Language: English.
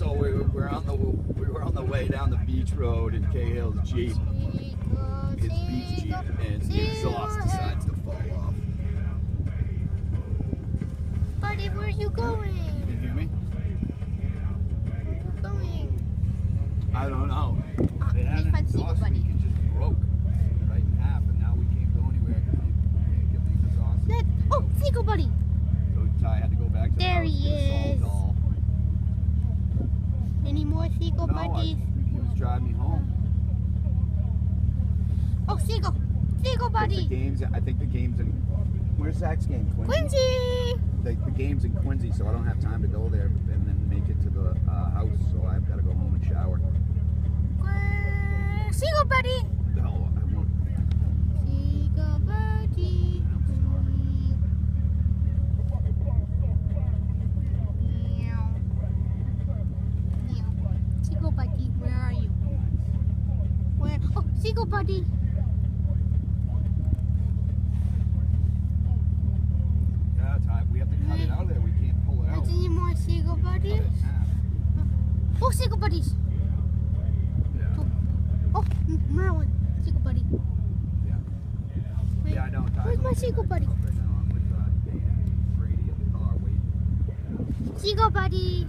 So we were on the way down the beach road in Cahill's Jeep. His beach Jeep, and the exhaust decides to fall off. Buddy, where are you going? You can hear me? Where are you going? I don't know. It had we an found Seagull, exhaust buddy. leak. It just broke right in half, and now we can't go anywhere because we can't get the exhaust. Look. Oh, Seagull buddy. So Ty had to go back to the There house he to get a is. salt doll. Any more Seagull No, buddies? he was driving me home. Oh, Seagull. Seagull buddy. I think the game's in. Where's Zach's game? Quincy. The game's in Quincy, so I don't have time to go there and then make it to the house. So I've got to go home and shower. Seagull buddy. No, I won't. Seagull buddy. Meow. Meow. Seagull buddy, where are you? Where? Oh, Seagull buddy. Yeah, Ty, we have to cut it out of there. We can't pull it out. Any more Seagull buddies? Cut it in half. Oh, Seagull buddies. Yeah. Oh, Merlin. Seagull buddy. Yeah. Wait, Yeah, I know. Ty's where's my over Seagull buddy? right now. I'm with Dane and Brady in the car waiting. Seagull buddy.